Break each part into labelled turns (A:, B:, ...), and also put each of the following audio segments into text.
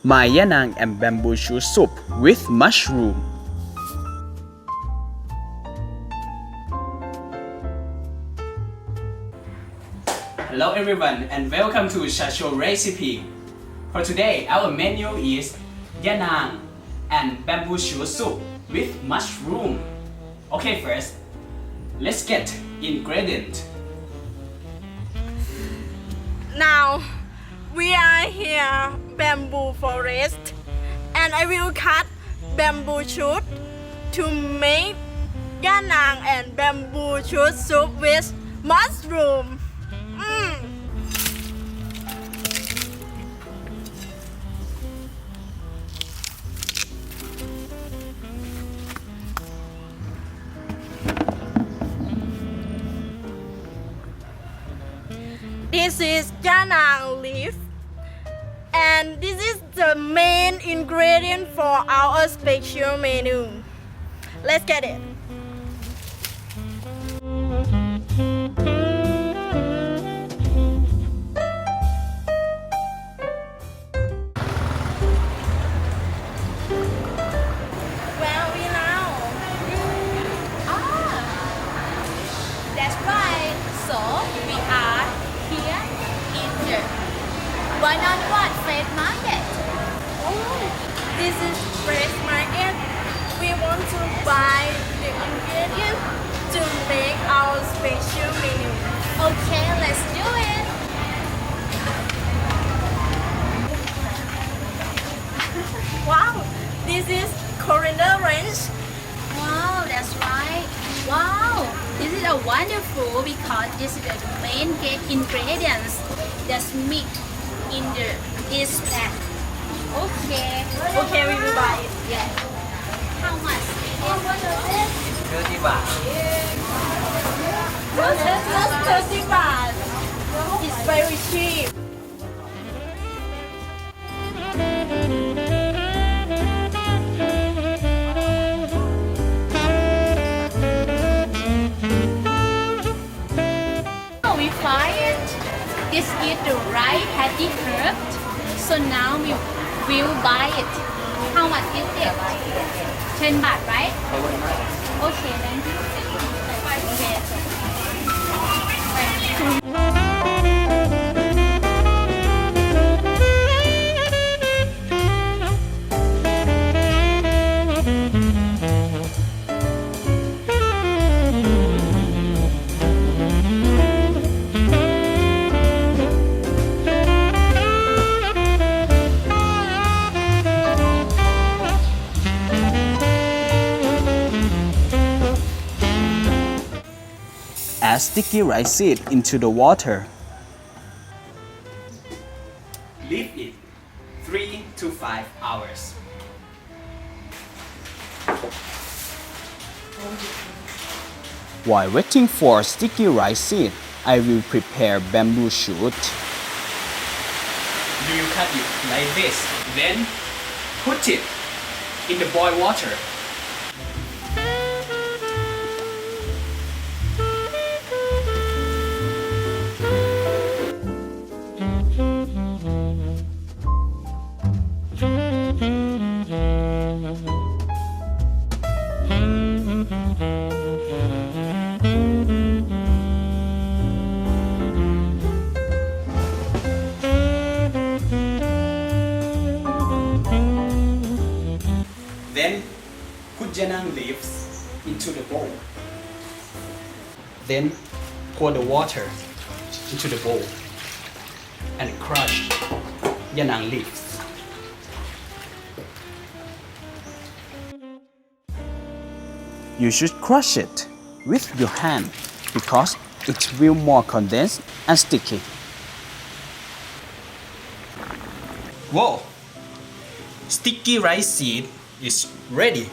A: my Yanang and Bamboo shoot soup with mushroom. Hello everyone and welcome to ShacholRecipe. For today, our menu is Yanang and Bamboo shoot soup with mushroom. Okay, first, let's get ingredient.
B: Now we are here bamboo forest and I will cut bamboo shoot to make Yanang and Bamboo shoot soup with mushroom. This is Yanang leaf and this is the main ingredient for our special menu. Let's get it. Where are we now?
C: That's right. So we are here in the one-on-one fresh market.
B: Oh, this is fresh market. We want to buy the ingredients to make our special menu.
C: Okay, let's do it.
B: Wow, this is coriander ranch.
C: Wow, that's right. Wow, this is a wonderful because this is the main ingredients that's mixed in this pack. Okay.
B: Okay, we will buy it.
C: Yeah. How much?
A: 30 baht.
B: Just 30 baht. It's very cheap.
C: We find this is the right patty curved. So now we will buy it. How much is it? 10 baht, right? Okay, then.
A: Add sticky rice seed into the water. Leave it 3 to 5 hours. While waiting for sticky rice seed, I will prepare bamboo shoot. You cut it like this, then put it in the boiled water. Then put Yanang leaves into the bowl. Then pour the water into the bowl and crush Yanang leaves. You should crush it with your hand because it will more condensed and sticky. Whoa! Sticky rice seed is ready.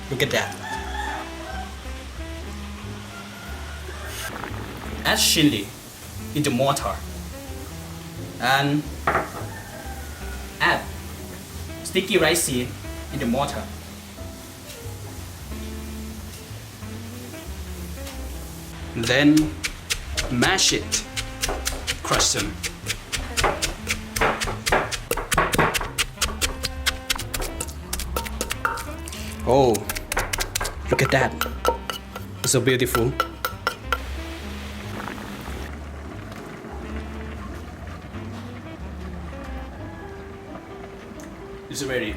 A: Look at that. Add chili in the mortar and add sticky rice seed in the mortar. Then mash it, crush them. Oh, look at that. It's so beautiful. It's ready.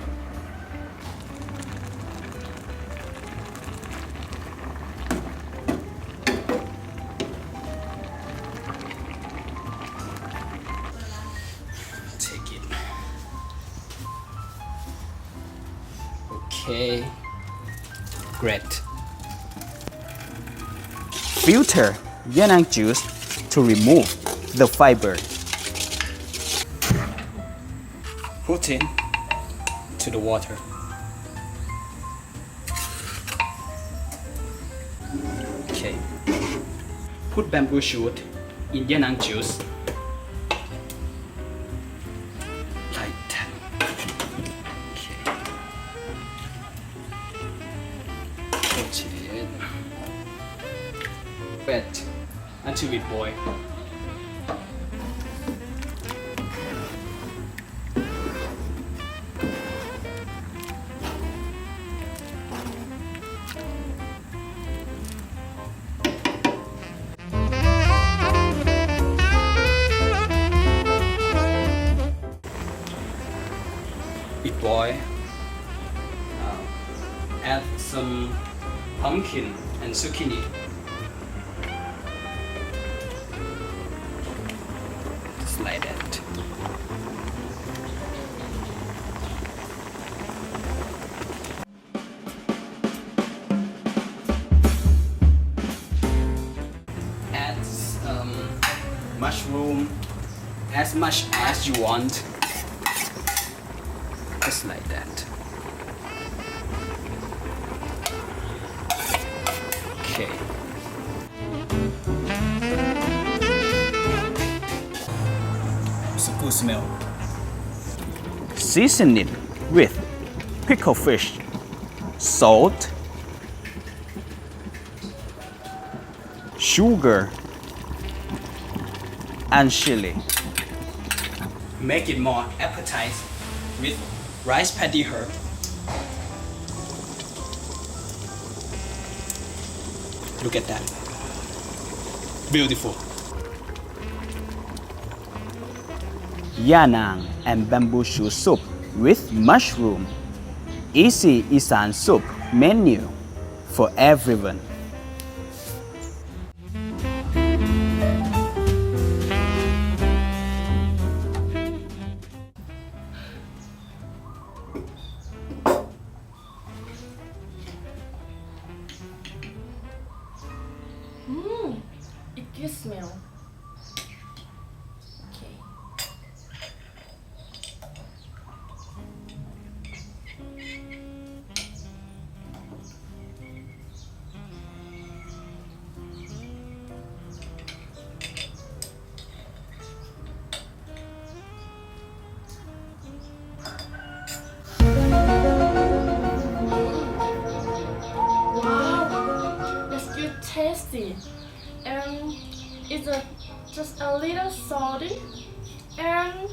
A: Take it. Okay. Great. Filter Yanang juice to remove the fiber. Put in to the water. Okay. Put bamboo shoot in Yanang juice. Like that. Okay. Put it. Wet until it boils. It boil. Add some pumpkin and zucchini. Just like that. Add mushroom as much as you want. Just like that. Okay. It's a good smell. Season it with pickled fish, salt, sugar, and chili. Make it more appetizing with rice paddy herb. Look at that. Beautiful. Yanang and bamboo shoot soup with mushroom. Easy Isan soup menu for everyone.
B: It good smell. Okay. Wow, that's good, tasty. It's just a little salty, and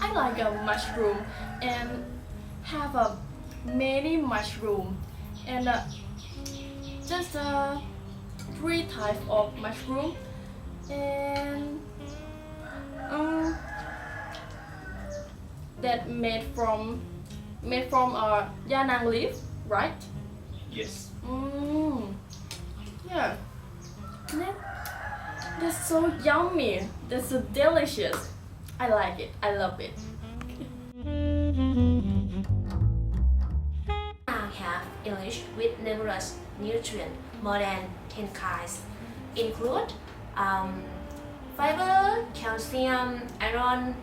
B: I like a mushroom and have a many mushroom and just 3 types of mushroom and that made from yanang leaf, right?
A: Yes.
B: Yeah. That's so yummy. That's so delicious. I like it. I love it.
C: Have enriched with numerous nutrients, more than 10 kinds, include fiber, calcium, iron,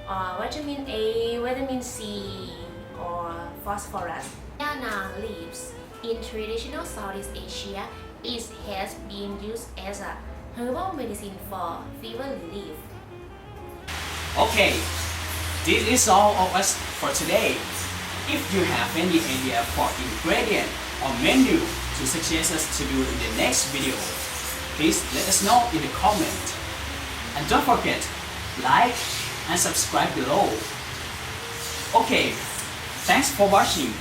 C: vitamin A, vitamin C, or phosphorus. Yanang leaves in traditional Southeast Asia, it has been used as a herbal medicine for fever relief.
A: Okay, this is all of us for today. If you have any idea for ingredient or menu to suggest us to do in the next video, please let us know in the comment. And don't forget, like and subscribe below. Okay, thanks for watching.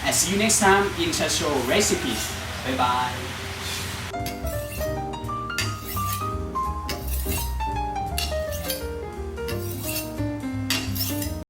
A: and see you next time in Shachol Recipe. Bye bye.